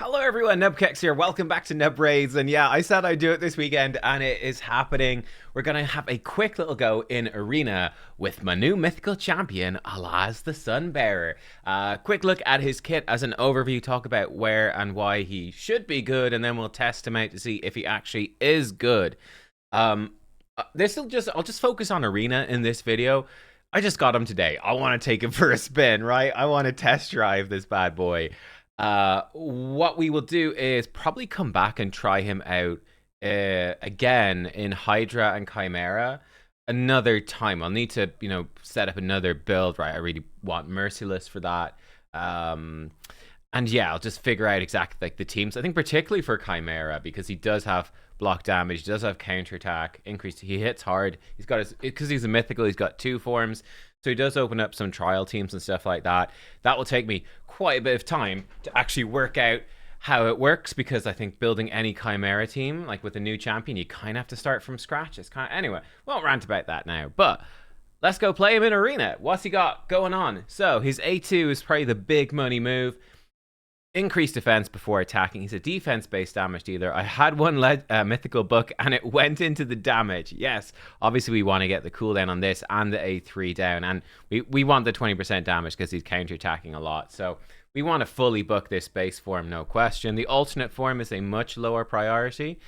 Hello everyone, nubkeks here. Welcome back to Nub Raids. And yeah, I said I'd do it this weekend, and it is happening. We're gonna have a quick little go in arena with my new mythical champion, Alaz the Sunbearer. Quick look at his kit as an overview, talk about where and why he should be good, and then we'll test him out to see if he actually is good. I'll just focus on arena in this video. I just got him today. I want to take him for a spin, right? I want to test drive this bad boy. What we will do is probably come back and try him out again in Hydra and Chimera another time. I'll need to, set up another build, right? I really want Merciless for that. And yeah, I'll just figure out exactly like the teams. I think particularly for Chimera, because he does have block damage, he does have counterattack, increase. He hits hard. He's got because he's a mythical, he's got 2 forms. So he does open up some trial teams and stuff like that. That will take me quite a bit of time to actually work out how it works, because I think building any Chimera team, like with a new champion, you kind of have to start from scratch. It's kind of, anyway, won't rant about that now. But let's go play him in arena. What's he got going on? So his A2 is probably the big money move. Increased defense before attacking. He's a defense-based damage dealer. I had one mythical book and it went into the damage. Yes, obviously we want to get the cooldown on this and the A3 down, and we want the 20% damage because he's counter-attacking a lot. So we want to fully book this base form, no question. The alternate form is a much lower priority.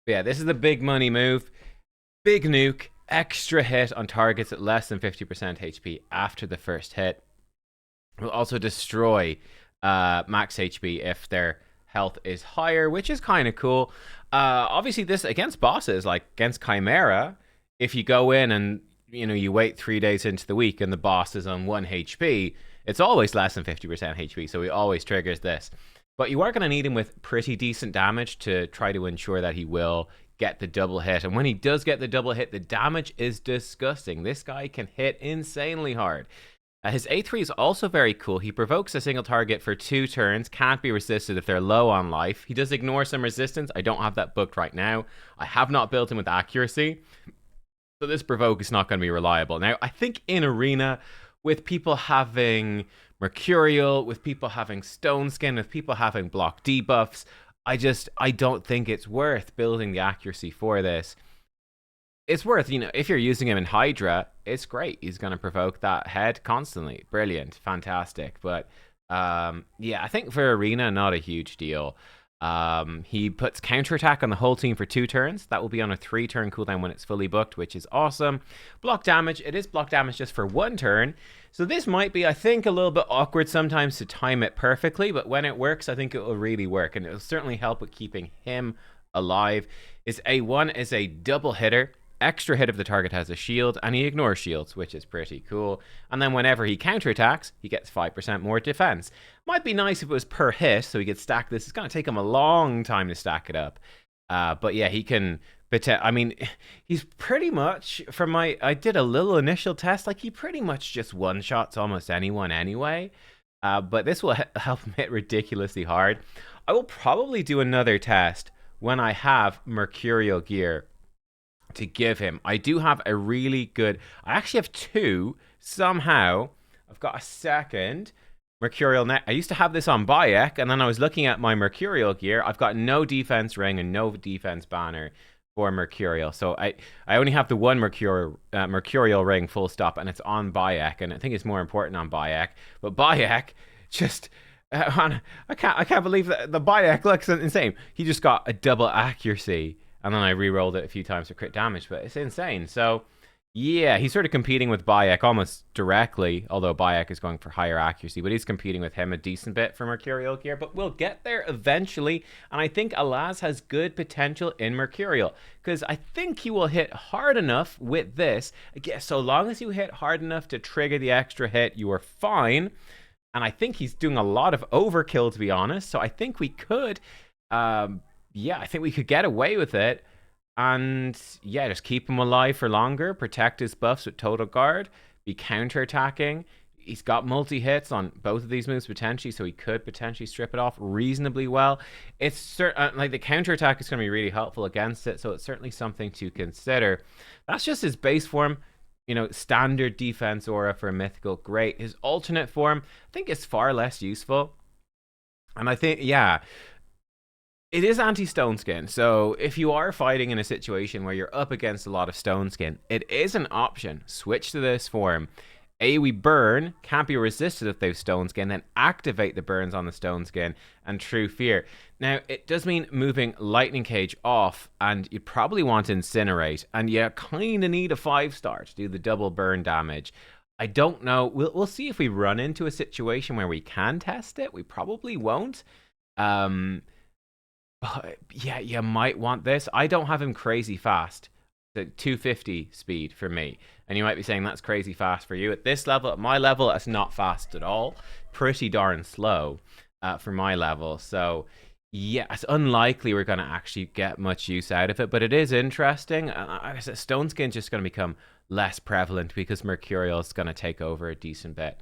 But yeah, this is the big money move. Big nuke, extra hit on targets at less than 50% HP after the first hit. Will also destroy max HP if their health is higher, which is kind of cool. Obviously this against bosses, like against Chimera, if you go in and you wait 3 days into the week and the boss is on 1 HP, it's always less than 50% HP, so he always triggers this. But you are going to need him with pretty decent damage to try to ensure that he will get the double hit. And when he does get the double hit, the damage is disgusting. This guy can hit insanely hard. His A3 is also very cool. He provokes a single target for 2 turns, can't be resisted if they're low on life. He does ignore some resistance. I don't have that booked right now. I have not built him with accuracy, so this provoke is not going to be reliable. Now, I think in arena, with people having Mercurial, with people having Stone Skin, with people having block debuffs, I don't think it's worth building the accuracy for this. It's worth, if you're using him in Hydra, it's great. He's going to provoke that head constantly. Brilliant. Fantastic. But, yeah, I think for Arena, not a huge deal. He puts counterattack on the whole team for 2 turns. That will be on a 3-turn cooldown when it's fully booked, which is awesome. Block damage. It is block damage just for 1 turn. So this might be, I think, a little bit awkward sometimes to time it perfectly. But when it works, I think it will really work. And it will certainly help with keeping him alive. His A1 is a double hitter. Extra hit if the target has a shield, and he ignores shields, which is pretty cool. And then whenever he counterattacks, he gets 5% more defense. Might be nice if it was per hit, so he could stack this. It's going to take him a long time to stack it up. But yeah, he can... I mean, he's pretty much, I did a little initial test, like he pretty much just one-shots almost anyone anyway. But this will help him hit ridiculously hard. I will probably do another test when I have Mercurial gear to give him. I do have a really good... I actually have 2 somehow. I've got a second Mercurial net. I used to have this on Bayek, and then I was looking at my Mercurial gear. I've got no defense ring and no defense banner for Mercurial. So I only have the one Mercurial ring full stop, and it's on Bayek, and I think it's more important on Bayek. But Bayek just... I can't believe that the Bayek looks insane. He just got a double accuracy, and then I re-rolled it a few times for crit damage, but it's insane. So, yeah, he's sort of competing with Bayek almost directly, although Bayek is going for higher accuracy, but he's competing with him a decent bit for Mercurial gear, but we'll get there eventually, and I think Alaz has good potential in Mercurial, because I think he will hit hard enough with this. Again, so long as you hit hard enough to trigger the extra hit, you are fine, and I think he's doing a lot of overkill, to be honest, so I think we could... yeah, I think we could get away with it. And yeah, just keep him alive for longer, protect his buffs with Total Guard, be counter-attacking. He's got multi-hits on both of these moves potentially, so he could potentially strip it off reasonably well. It's like the counter-attack is going to be really helpful against it, so it's certainly something to consider. That's just his base form. Standard defense aura for a mythical, great. His alternate form, I think, is far less useful. And I think, yeah... It is anti-stone skin, so if you are fighting in a situation where you're up against a lot of stone skin, it is an option. Switch to this form. AoE burn can't be resisted if they've stone skin, then activate the burns on the stone skin and true fear. Now, it does mean moving lightning cage off, and you'd probably want to incinerate, and you kind of need a 5-star to do the double burn damage. I don't know. We'll see if we run into a situation where we can test it. We probably won't. But yeah, you might want this. I don't have him crazy fast. The 250 speed for me. And you might be saying that's crazy fast for you. At this level, at my level, that's not fast at all. Pretty darn slow for my level. So yeah, it's unlikely we're going to actually get much use out of it. But it is interesting. I guess Stone Skin's just going to become less prevalent because Mercurial is going to take over a decent bit.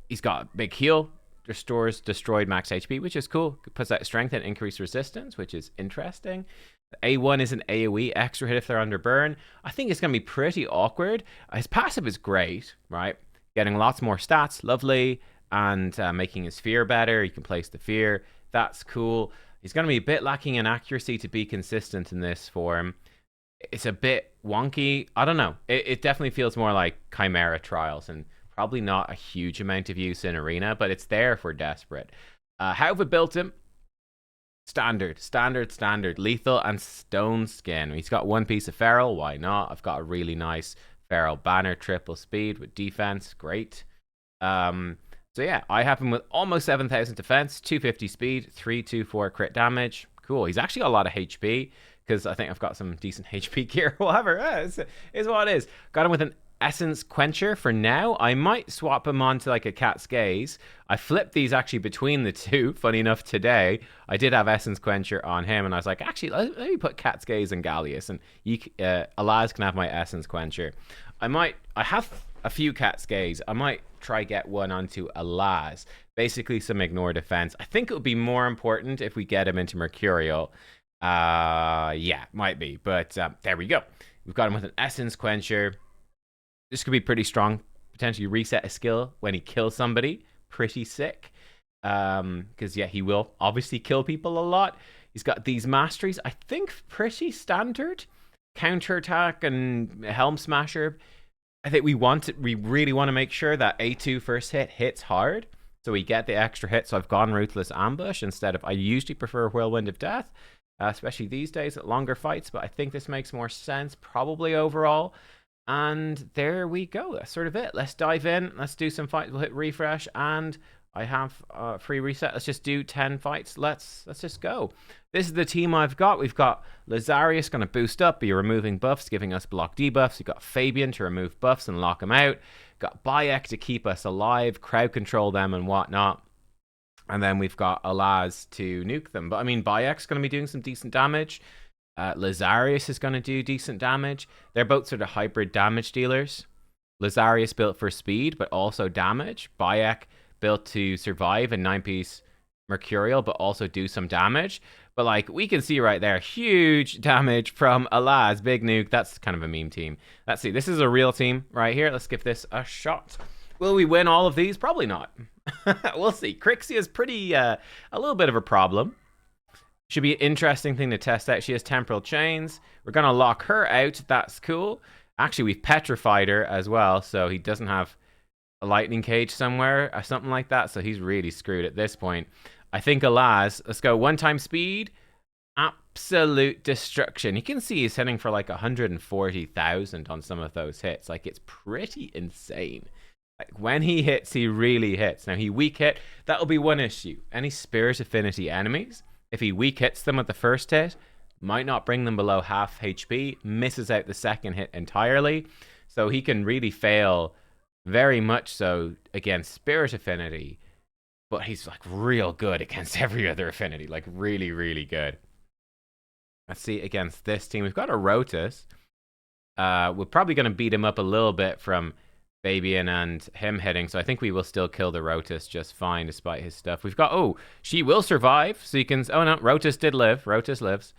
He's got a big heal. Restores destroyed max HP, which is cool. Puts out strength and increased resistance, which is interesting. A1 is an AoE extra hit if they're under burn. I think it's going to be pretty awkward. His passive is great, right? Getting lots more stats, lovely, and making his fear better. You can place the fear. That's cool. He's going to be a bit lacking in accuracy to be consistent in this form. It's a bit wonky. I don't know. It definitely feels more like Chimera Trials, and probably not a huge amount of use in Arena, but it's there if we're desperate. How have we built him? Standard. Lethal and stone skin. He's got one piece of feral. Why not? I've got a really nice feral banner, triple speed with defense. Great. So yeah, I have him with almost 7,000 defense, 250 speed, 324 crit damage. Cool. He's actually got a lot of HP because I think I've got some decent HP gear. Whatever. Is what it is. Got him with an Essence Quencher for now. I might swap him onto like a Cat's Gaze. I flipped these actually between the two. Funny enough, today I did have Essence Quencher on him, and I was like, actually, let me put Cat's Gaze and Gallius, and Alaz can have my Essence Quencher. I have a few Cat's Gaze. I might try get one onto Alaz. Basically, some ignore defense. I think it would be more important if we get him into Mercurial. Yeah, might be, but there we go. We've got him with an Essence Quencher. This could be pretty strong. Potentially reset a skill when he kills somebody. Pretty sick. Because, yeah, he will obviously kill people a lot. He's got these masteries. I think pretty standard. Counterattack and Helm Smasher. I think we really want to make sure that A2 first hit hits hard. So we get the extra hit. So I've gone Ruthless Ambush instead of... I usually prefer Whirlwind of Death. Especially these days at longer fights. But I think this makes more sense probably overall. And there we go. That's sort of it. Let's dive in. Let's do some fights. We'll hit refresh, and I have free reset. Let's just do 10 fights. Let's just go. This is the team I've got. We've got Lazarius going to boost up, be removing buffs, giving us block debuffs. We've got Fabian to remove buffs and lock them out. Got Bayek to keep us alive, crowd control them and whatnot. And then we've got Alaz to nuke them. But I mean, Bayek's going to be doing some decent damage. Lazarius is going to do decent damage. They're both sort of hybrid damage dealers. Lazarius built for speed, but also damage. Bayek built to survive and 9-piece Mercurial, but also do some damage. But like we can see right there, huge damage from Alaz, big nuke. That's kind of a meme team. Let's see. This is a real team right here. Let's give this a shot. Will we win all of these? Probably not. We'll see. Crixie is pretty, a little bit of a problem. Should be an interesting thing to test out. She has temporal chains. We're going to lock her out. That's cool. Actually, we've petrified her as well, so he doesn't have a lightning cage somewhere or something like that, so he's really screwed at this point. I think Alaz, let's go 1-time speed. Absolute destruction. You can see he's hitting for like 140,000 on some of those hits. Like, it's pretty insane. Like, when he hits, he really hits. Now, he weak hit. That'll be one issue. Any Spirit Affinity enemies, if he weak hits them at the first hit, might not bring them below half HP, misses out the second hit entirely. So he can really fail very much so against Spirit Affinity, but he's like real good against every other affinity, like really, really good. Let's see against this team. We've got a Rotus. We're probably going to beat him up a little bit from Fabian and him hitting, so I think we will still kill the Rotus just fine despite his stuff. We've got, oh, she will survive, so you can, oh no, Rotus did live. Rotus lives.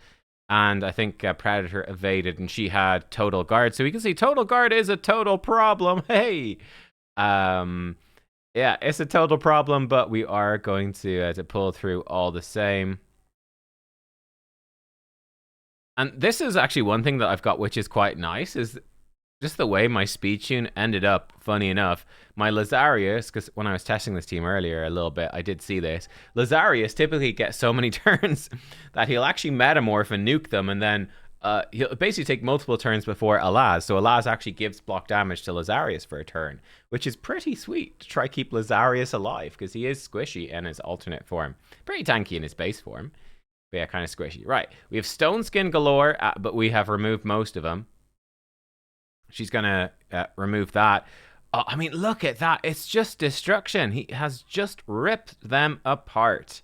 And I think Predator evaded, and she had Total Guard. So we can see Total Guard is a total problem. Hey! Yeah, it's a total problem, but we are going to pull through all the same. And this is actually one thing that I've got, which is quite nice, is just the way my speed tune ended up. Funny enough, my Lazarius, because when I was testing this team earlier a little bit, I did see this. Lazarius typically gets so many turns that he'll actually metamorph and nuke them, and then he'll basically take multiple turns before Alaz. So Alaz actually gives block damage to Lazarius for a turn, which is pretty sweet to try keep Lazarius alive, because he is squishy in his alternate form. Pretty tanky in his base form. But yeah, kind of squishy. Right, we have Stone Skin galore, but we have removed most of them. She's gonna remove that. Oh, I mean, look at that. It's just destruction. He has just ripped them apart.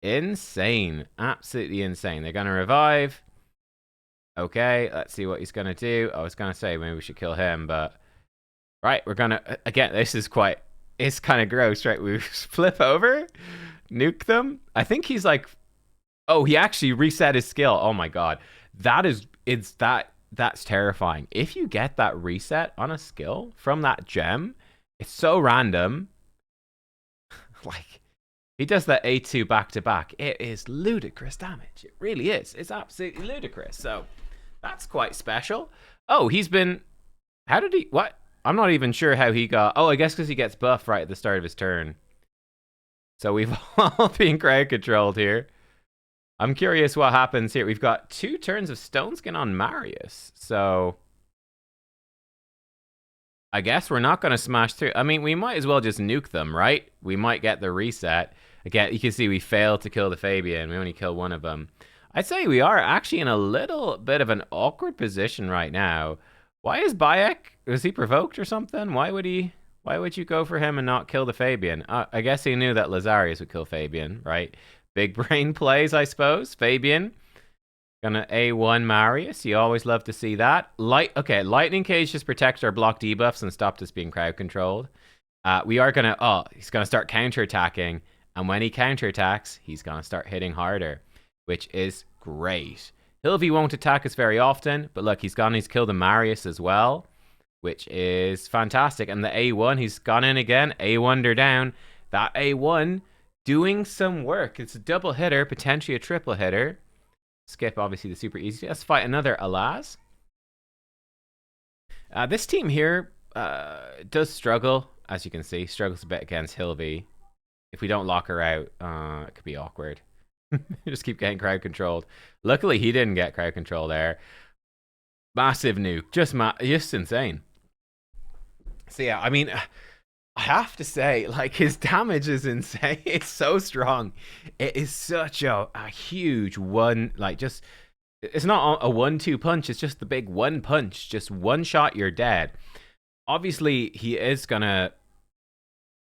Insane. Absolutely insane. They're gonna revive. Okay, let's see what he's gonna do. I was gonna say maybe we should kill him, but right, we're gonna again. This is quite. It's kind of gross, right? We flip over, nuke them. I think he's like, oh, he actually reset his skill. Oh my god, that's terrifying. If you get that reset on a skill from that gem, it's so random. Like, he does that A2 back to back. It is ludicrous damage. It really is. It's absolutely ludicrous. So that's quite special. Oh, he's been. How did he? What? I'm not even sure how he got. Oh, I guess because he gets buffed right at the start of his turn. So we've all been crowd controlled here. I'm curious what happens here. We've got 2 turns of Stone Skin on Marius. So I guess we're not going to smash through. I mean, we might as well just nuke them, right? We might get the reset. Again, you can see we failed to kill the Fabian. We only killed one of them. I'd say we are actually in a little bit of an awkward position right now. Why is Bayek? Was he provoked or something? Why would you go for him and not kill the Fabian? I guess he knew that Lazarius would kill Fabian, right? Big brain plays, I suppose. Fabian. Gonna A1 Marius. You always love to see that. Lightning Cage just protects our block debuffs and stopped us being crowd controlled. We are gonna... Oh, he's gonna start counterattacking. And when he counterattacks, he's gonna start hitting harder, which is great. Hilvy won't attack us very often, but look, he's killed a Marius as well, which is fantastic. And the A1, he's gone in again. A1'd down. That A1 doing some work. It's a double hitter, potentially a triple hitter. Skip, obviously, the super easy. Let's fight another Alaz. This team here does struggle, as you can see. Struggles a bit against Hilvy. If we don't lock her out, it could be awkward. Just keep getting crowd controlled. Luckily, he didn't get crowd control there. Massive nuke. Just insane. So, yeah, I mean, I have to say, like, his damage is insane. It's so strong. It is such a huge one. Like, just, it's not a 1-2 punch. It's just the big one punch. Just one shot, you're dead. Obviously, he is gonna...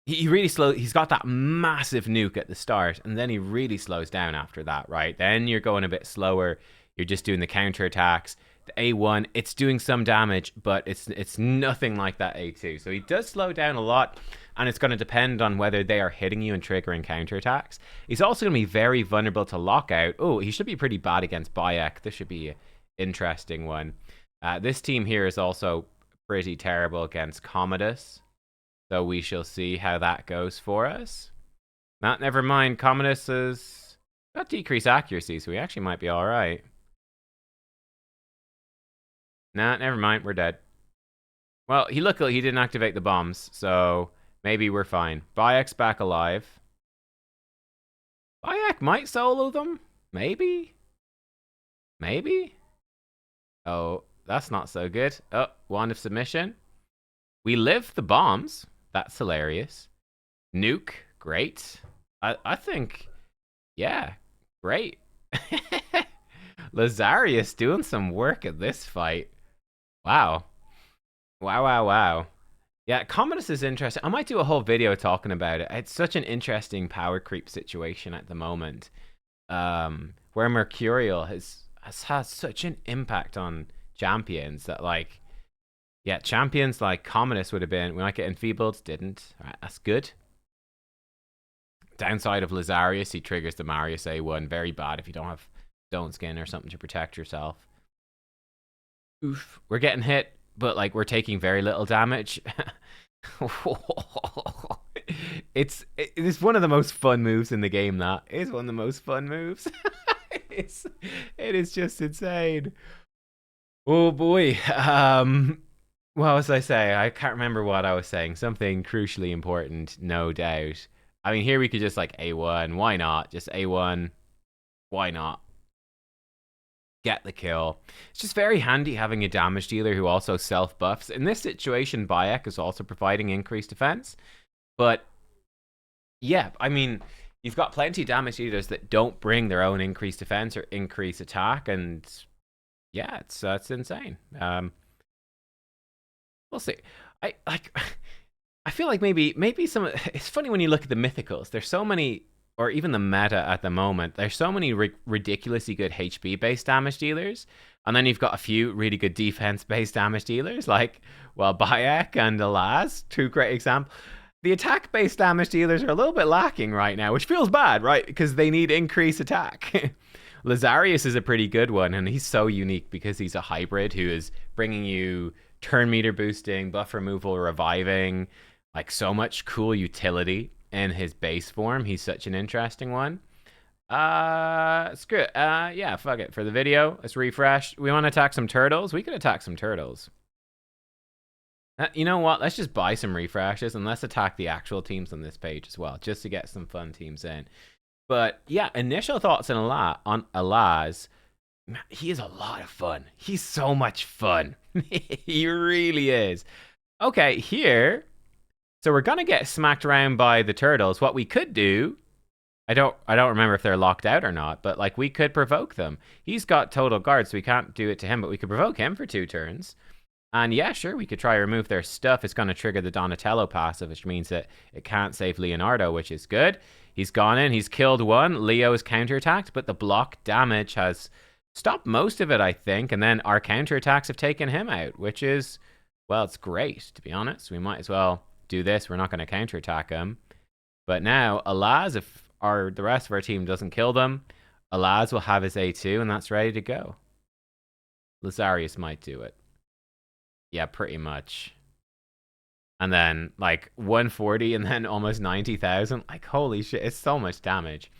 He really slow. He's got that massive nuke at the start, and then he really slows down after that, right? Then you're going a bit slower. You're just doing the counterattacks. The A1, it's doing some damage, but it's nothing like that A2. So he does slow down a lot, and it's going to depend on whether they are hitting you and triggering counterattacks. He's also going to be very vulnerable to lockout. Oh, he should be pretty bad against Bayek. This should be an interesting one. This team here is also pretty terrible against Commodus. So we shall see how that goes for us. Never mind. Commodus has got decreased accuracy, so we actually might be all right. Never mind. We're dead. Well, luckily he didn't activate the bombs, so maybe we're fine. Bayek's back alive. Bayek might solo them. Maybe. Oh, that's not so good. Oh, wand of submission. We live the bombs. That's hilarious. Nuke, great. I think, yeah, great. Lazarius doing some work at this fight. Wow. Yeah, Commodus is interesting. I might do a whole video talking about it. It's such an interesting power creep situation at the moment, where Mercurial has had such an impact on champions that, like, yeah, champions like Commodus would have been, we might get enfeebled, didn't. All right, that's good. Downside of Lazarius, he triggers the Marius A1. Very bad if you don't have Stone Skin or something to protect yourself. Oof. We're getting hit, but, like, we're taking very little damage. It's one of the most fun moves in the game, that. It's one of the most fun moves. It is just insane. Oh boy. What was I say? I can't remember what I was saying. Something crucially important, no doubt. I mean, here we could just like A1. Why not? Just A1. Why not? Get the kill. It's just very handy having a damage dealer who also self buffs. In this situation, Bayek is also providing increased defense. But yeah, I mean, you've got plenty of damage dealers that don't bring their own increased defense or increased attack, and yeah, it's insane. We'll see. I like. I feel like maybe some. It's funny when you look at the mythicals. There's so many, or even the meta at the moment. There's so many ridiculously good HP based damage dealers, and then you've got a few really good defense based damage dealers, like Bayek and Alaz, two great examples. The attack based damage dealers are a little bit lacking right now, which feels bad, right? Because they need increased attack. Lazarius is a pretty good one, and he's so unique because he's a hybrid who is bringing you turn meter boosting, buff removal, reviving, like so much cool utility in his base form. He's such an interesting one. Screw it. Yeah, fuck it. For the video, let's refresh. We want to attack some turtles. We could attack some turtles. You know what? Let's just buy some refreshes and let's attack the actual teams on this page as well, just to get some fun teams in. But yeah, initial thoughts on Alaz. He is a lot of fun. He's so much fun. He really is. Okay, here. So we're gonna get smacked around by the turtles. What we could do, I don't remember if they're locked out or not, but like we could provoke them. He's got total guard, so we can't do it to him, but we could provoke him for 2 turns. And yeah, sure, we could try to remove their stuff. It's going to trigger the Donatello passive, which means that it can't save Leonardo, which is good. He's gone in. He's killed one. Leo is counterattacked, but the block damage has stopped most of it, I think. And then our counterattacks have taken him out, which is, well, it's great, to be honest. We might as well do this. We're not going to counterattack him. But now, Alaz, if the rest of our team doesn't kill them, Alaz will have his A2, and that's ready to go. Lazarius might do it. Yeah, pretty much. And then, like, 140 and then almost 90,000. Like, holy shit, it's so much damage.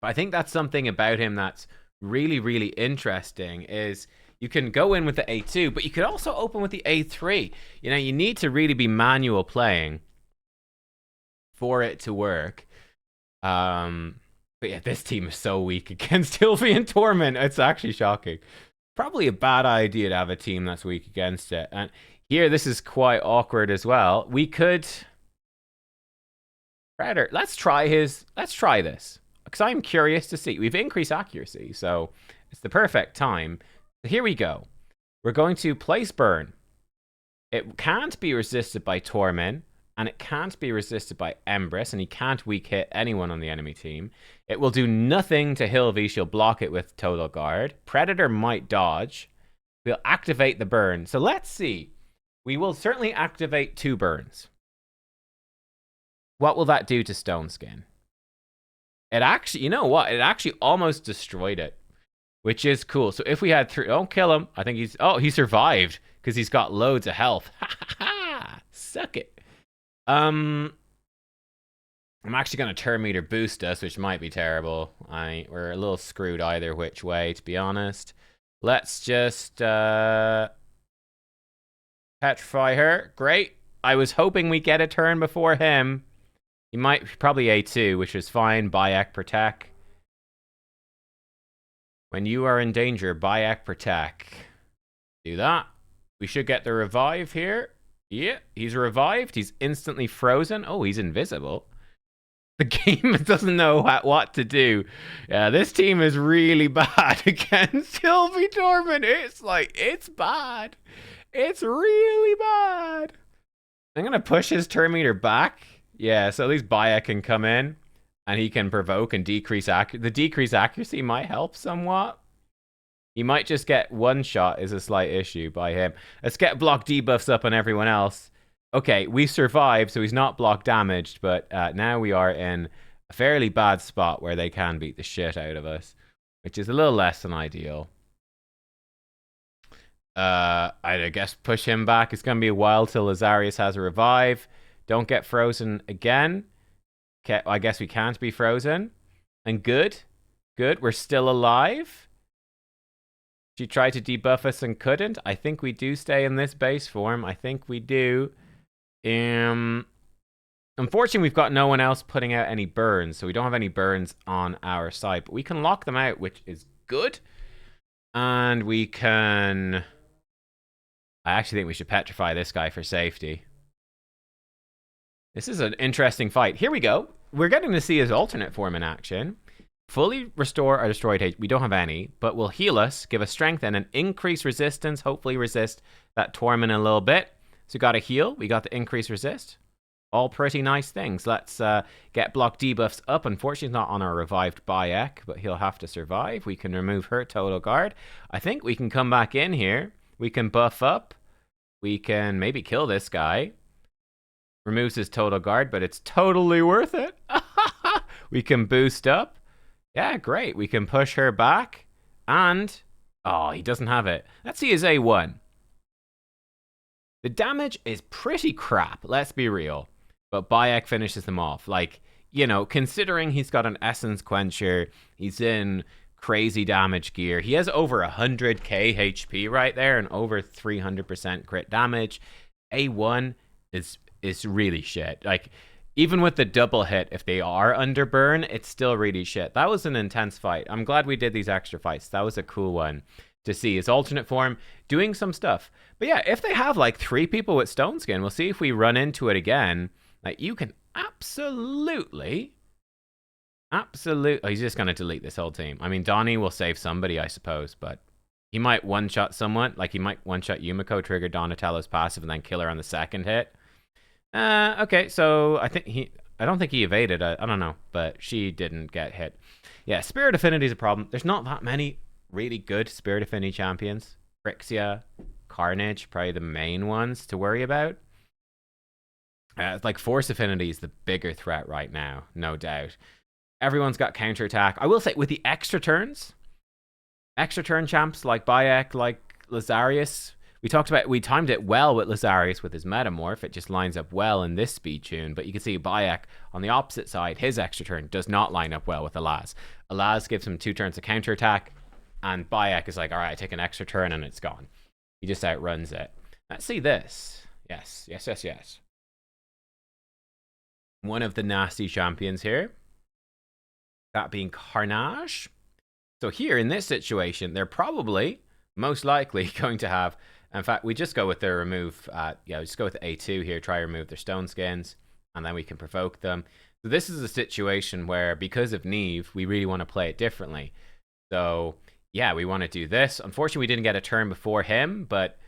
But I think that's something about him that's really, really interesting is you can go in with the A2, but you could also open with the A3. You know, you need to really be manual playing for it to work. But yeah, this team is so weak against Hilvy and Torment. It's actually shocking. Probably a bad idea to have a team that's weak against it. And here, this is quite awkward as well. We could... Predator, let's try this. Because I'm curious to see. We've increased accuracy, so it's the perfect time. So here we go. We're going to place Burn. It can't be resisted by Torment, and it can't be resisted by Empress, and he can't weak hit anyone on the enemy team. It will do nothing to Hilvy. She'll block it with Total Guard. Predator might dodge. We'll activate the burn. So let's see. We will certainly activate 2 burns. What will that do to Stone Skin? It actually, you know what? It actually almost destroyed it, which is cool. So if we had 3, don't kill him. I think he survived because he's got loads of health. Ha ha ha! Suck it. I'm actually going to turn meter boost us, which might be terrible. We're a little screwed either which way, to be honest. Let's just petrify her. Great. I was hoping we get a turn before him. He might probably A2, which is fine. Bayek protect. When you are in danger, Bayek protect. Do that. We should get the revive here. Yeah, he's revived. He's instantly frozen. Oh, he's invisible. The game doesn't know what to do. Yeah, this team is really bad against Hilvy Torment. It's bad. It's really bad. I'm going to push his turn meter back. Yeah, so at least Bayek can come in and he can provoke and decrease accuracy. The decreased accuracy might help somewhat. He might just get one shot is a slight issue by him. Let's get block debuffs up on everyone else. Okay, we survived, so he's not block damaged, but now we are in a fairly bad spot where they can beat the shit out of us, which is a little less than ideal. I guess push him back. It's going to be a while till Lazarius has a revive. Don't get frozen again. Okay, I guess we can't be frozen. And good Good. We're still alive. She tried to debuff us and couldn't. I think we do stay in this base form. I think we do. Unfortunately, we've got no one else putting out any burns, so we don't have any burns on our side. But we can lock them out, which is good. And we can... I actually think we should petrify this guy for safety. This is an interesting fight. Here we go. We're getting to see his alternate form in action. Fully restore our destroyed HP. We don't have any, but will heal us, give us strength, and an increased resistance. Hopefully resist that torment a little bit. So we got a heal. We got the increased resist. All pretty nice things. Let's get block debuffs up. Unfortunately, it's not on our revived Bayek, but he'll have to survive. We can remove her total guard. I think we can come back in here. We can buff up. We can maybe kill this guy. Removes his total guard, but it's totally worth it. We can boost up. Yeah, great. We can push her back. And... oh, he doesn't have it. Let's see his A1. The damage is pretty crap, let's be real. But Bayek finishes them off. Like, you know, considering he's got an Essence Quencher, he's in crazy damage gear. He has over 100k HP right there and over 300% crit damage. A1 is really shit. Like, even with the double hit, if they are under burn, it's still really shit. That was an intense fight. I'm glad we did these extra fights. That was a cool one to see his alternate form doing some stuff. But yeah, if they have like 3 people with Stone Skin, we'll see if we run into it again. Like, you can absolutely... oh, he's just going to delete this whole team. I mean, Donnie will save somebody, I suppose, but he might one-shot someone. Like, he might one-shot Yumiko, trigger Donatello's passive, and then kill her on the second hit. Okay, so I don't think he evaded. I don't know, but she didn't get hit. Yeah, Spirit Affinity is a problem. There's not that many really good Spirit Affinity champions. Phrixia, Carnage, probably the main ones to worry about. Like Force Affinity is the bigger threat right now, no doubt. Everyone's got counterattack. I will say, with the extra turn champs like Bayek, like Lazarius, we timed it well with Lazarius with his Metamorph. It just lines up well in this speed tune. But you can see Bayek on the opposite side, his extra turn does not line up well with Alaz. Alaz gives him 2 turns of counterattack, and Bayek is like, all right, I take an extra turn and it's gone. He just outruns it. Let's see this. Yes. One of the nasty champions here. That being Carnage. So here in this situation, they're probably most likely going to have... in fact, we just go with their remove... we just go with the A2 here, try to remove their Stone Skins, and then we can provoke them. So this is a situation where, because of Neve, we really want to play it differently. So, yeah, we want to do this. Unfortunately, we didn't get a turn before him, but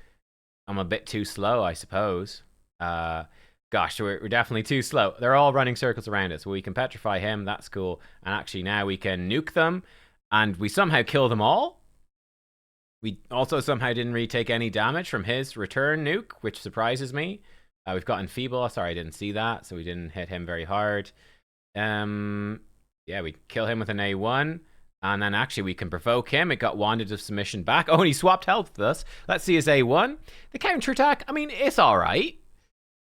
I'm a bit too slow, I suppose. Gosh, we're definitely too slow. They're all running circles around us. We can petrify him, that's cool. And actually now we can nuke them, and we somehow kill them all. We also somehow didn't really take any damage from his return nuke, which surprises me. We've got Enfeeble. Sorry, I didn't see that, so we didn't hit him very hard. Yeah, we kill him with an A1. And then actually we can provoke him. It got Wanded of Submission back. Oh, and he swapped health with us. Let's see his A1. The counterattack, I mean, it's all right.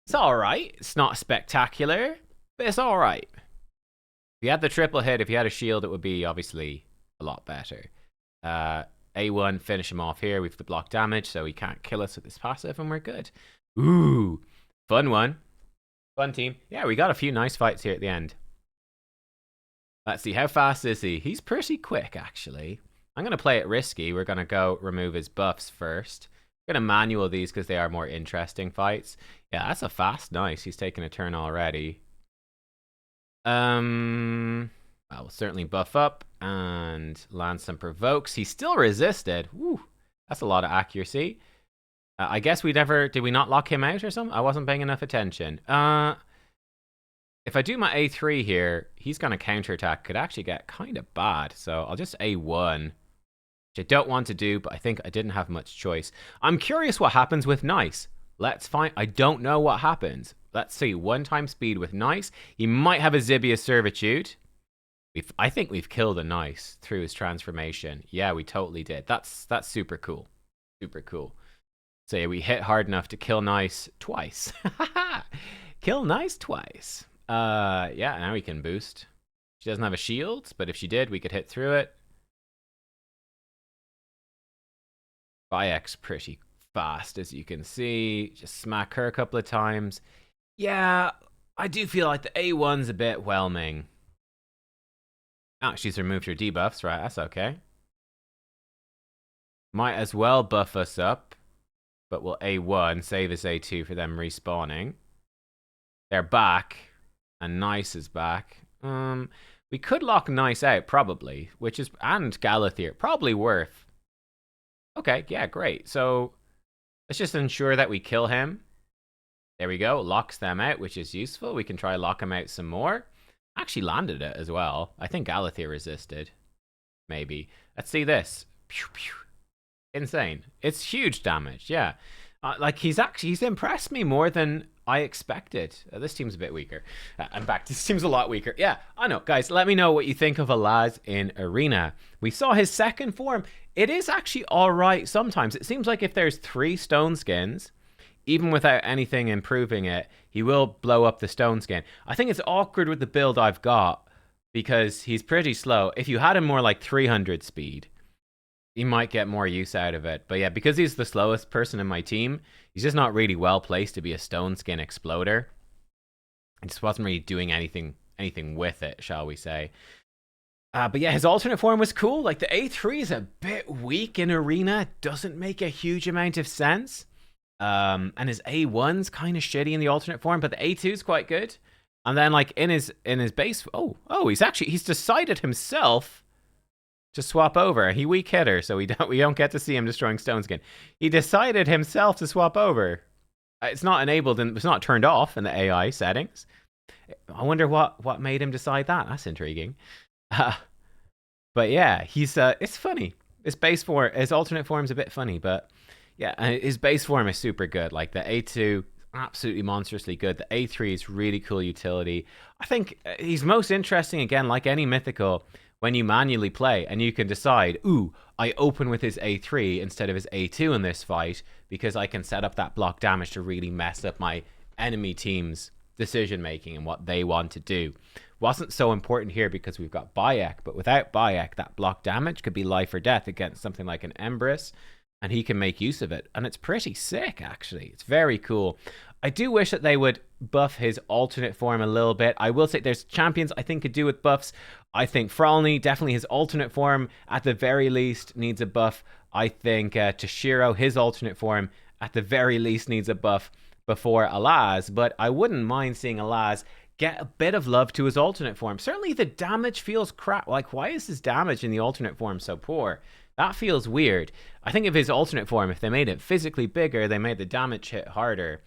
It's all right. It's not spectacular, but it's all right. If he had the triple hit, if he had a shield, it would be obviously a lot better. A1, finish him off here. We have the block damage, so he can't kill us with this passive, and we're good. Ooh, fun one. Fun team. Yeah, we got a few nice fights here at the end. Let's see, how fast is he? He's pretty quick, actually. I'm going to play it risky. We're going to go remove his buffs first. I'm going to manual these because they are more interesting fights. Yeah, that's a fast nice. He's taken a turn already. I'll certainly buff up and land some provokes. He still resisted. Woo, that's a lot of accuracy. I guess did we not lock him out or something? I wasn't paying enough attention. If I do my A3 here, he's going to counterattack. Could actually get kind of bad. So I'll just A1, which I don't want to do, but I think I didn't have much choice. I'm curious what happens with Nice. Let's find... I don't know what happens. Let's see. 1 speed with Nice. He might have a Zibia's Servitude. I think we've killed a Nice through his transformation. Yeah, we totally did. That's super cool. Super cool. So yeah, we hit hard enough to kill Nice twice. Kill Nice twice. Yeah, now we can boost. She doesn't have a shield, but if she did, we could hit through it. Bayek's pretty fast, as you can see. Just smack her a couple of times. Yeah, I do feel like the A1's a bit whelming. Oh, she's removed her debuffs, right? That's okay. Might as well buff us up, but we'll A1, save us A2 for them respawning. They're back, and Nice is back. We could lock Nice out, probably, which is, and Galathier, probably worth. Okay, yeah, great. So let's just ensure that we kill him. There we go, locks them out, which is useful. We can try lock him out some more. Actually landed it as well. I think Galathier resisted. Maybe. Let's see this. Pew, pew. Insane. It's huge damage, yeah. Like, he's impressed me more than I expected. This team's a bit weaker. I'm back. This team's a lot weaker. Yeah, I know. Guys, let me know what you think of Alaz in Arena. We saw his second form. It is actually alright sometimes. It seems like if there's 3 stone skins, even without anything improving it, he will blow up the stone skin. I think it's awkward with the build I've got because he's pretty slow. If you had him more like 300 speed, you might get more use out of it. But yeah, because he's the slowest person in my team, he's just not really well placed to be a stone skin exploder. I just wasn't really doing anything with it, shall we say. But yeah, his alternate form was cool. Like, the A3 is a bit weak in Arena. Doesn't make a huge amount of sense. And his A1's kind of shitty in the alternate form, but the A2's quite good. And then, like, in his base, he's decided himself to swap over. He weak hitter, so we don't get to see him destroying stone skin. He decided himself to swap over. It's not enabled and it's not turned off in the AI settings. I wonder what made him decide that. That's intriguing. But yeah, he's it's funny. His alternate form's a bit funny, but yeah, his base form is super good. Like, the A2, absolutely monstrously good. The A3 is really cool utility. I think he's most interesting, again, like any mythical, when you manually play and you can decide, ooh, I open with his A3 instead of his A2 in this fight because I can set up that block damage to really mess up my enemy team's decision making and what they want to do. Wasn't so important here because we've got Bayek, but without Bayek, that block damage could be life or death against something like an Empress, and he can make use of it. And it's pretty sick, actually. It's very cool. I do wish that they would buff his alternate form a little bit. I will say there's champions I think could do with buffs. I think Frolny, definitely his alternate form, at the very least, needs a buff. I think Toshiro, his alternate form, at the very least, needs a buff before Alaz. But I wouldn't mind seeing Alaz get a bit of love to his alternate form. Certainly the damage feels crap. Like, why is his damage in the alternate form so poor? That feels weird. I think of his alternate form, if they made it physically bigger, they made the damage hit harder.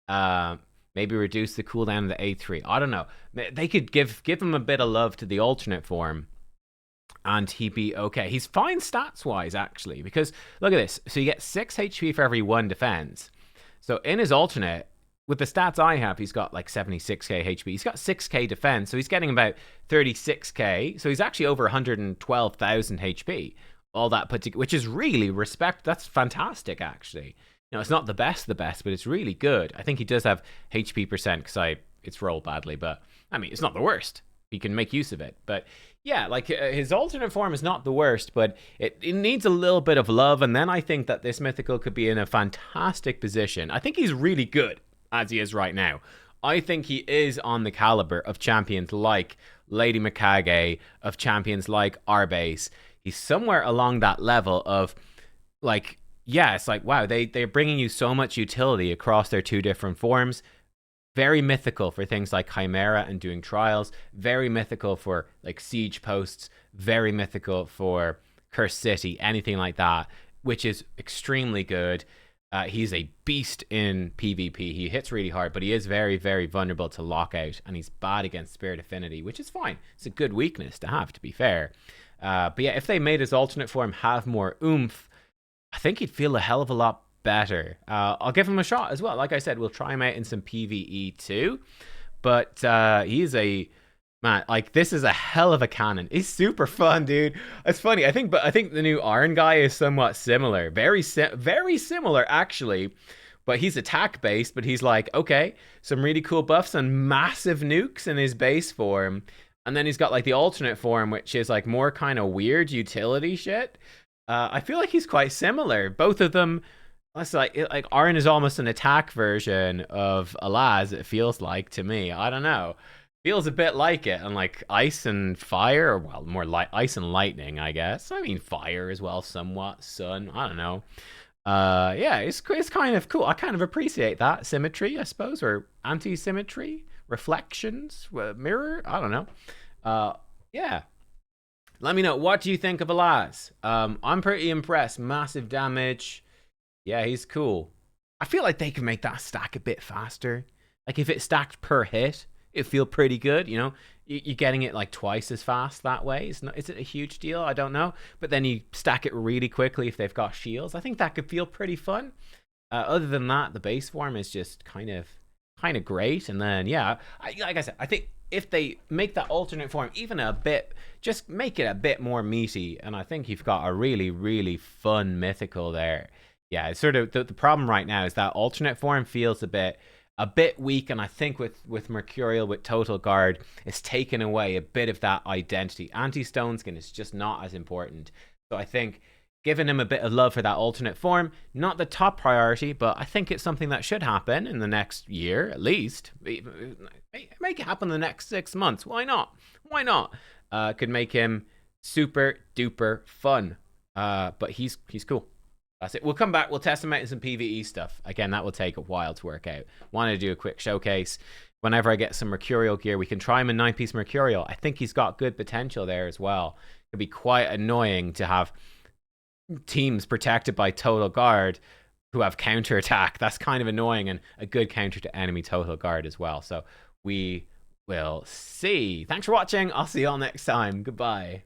Maybe reduce the cooldown of the A3. I don't know. They could give him a bit of love to the alternate form, and he'd be okay. He's fine stats-wise, actually, because look at this. So you get 6 HP for every 1 defense. So in his alternate, with the stats I have, he's got like 76k HP. He's got 6k defense, so he's getting about 36k. So he's actually over 112,000 HP. All that put together, which is really that's fantastic, actually. You know, it's not the best, but it's really good. I think he does have HP percent because it's rolled badly, but I mean, it's not the worst. He can make use of it. But yeah, like, his alternate form is not the worst, but it needs a little bit of love. And then I think that this mythical could be in a fantastic position. I think he's really good as he is right now. I think he is on the caliber of champions like Lady Mikage, of champions like Arbase. He's somewhere along that level of, like, yeah, it's like, wow, they're bringing you so much utility across their 2 different forms. Very mythical for things like Chimera and doing trials. Very mythical for, like, siege posts. Very mythical for Cursed City, anything like that, which is extremely good. He's a beast in PvP. He hits really hard, but he is very, very vulnerable to lockout, and he's bad against Spirit Affinity, which is fine. It's a good weakness to have, to be fair. But yeah, if they made his alternate form have more oomph, I think he'd feel a hell of a lot better. I'll give him a shot as well. Like I said, we'll try him out in some PvE too. But he's a man. Like, this is a hell of a cannon. He's super fun, dude. It's funny. I think the new Iron guy is somewhat similar. Very similar, actually. But he's attack based. But he's like, okay, some really cool buffs and massive nukes in his base form. And then he's got like the alternate form, which is like more kind of weird utility shit. I feel like he's quite similar. Both of them, that's like Arn is almost an attack version of Alaz. It feels like to me. I don't know. Feels a bit like it, and like ice and fire, or well, more like ice and lightning, I guess. I mean, fire as well, somewhat. Sun. I don't know. Yeah, it's kind of cool. I kind of appreciate that symmetry, I suppose, or anti-symmetry, reflections, mirror. I don't know. Yeah. Let me know, what do you think of Alaz? I'm pretty impressed. Massive damage. Yeah, he's cool. I feel like they can make that stack a bit faster. Like if it stacked per hit, it'd feel pretty good. You know, you're getting it like twice as fast that way. Is it a huge deal? I don't know. But then you stack it really quickly if they've got shields. I think that could feel pretty fun. Other than that, the base form is just kind of great. And then yeah, like I said, I think if they make that alternate form even a bit, just make it a bit more meaty, and I think you've got a really, really fun mythical there. Yeah, it's sort of the problem right now is that alternate form feels a bit weak, and I think with Mercurial, with Total Guard, it's taken away a bit of that identity. Anti-Stone Skin is just not as important. So I think giving him a bit of love for that alternate form, not the top priority, but I think it's something that should happen in the next year, at least. Make it happen in the next 6 months. Why not? Why not? Could make him super duper fun. But he's cool. That's it. We'll come back. We'll test him out in some PvE stuff. Again, that will take a while to work out. Wanted to do a quick showcase. Whenever I get some Mercurial gear, we can try him in 9-piece Mercurial. I think he's got good potential there as well. It'd be quite annoying to have teams protected by Total Guard who have counterattack. That's kind of annoying, and a good counter to enemy Total Guard as well. So we will see. Thanks for watching. I'll see you all next time. Goodbye.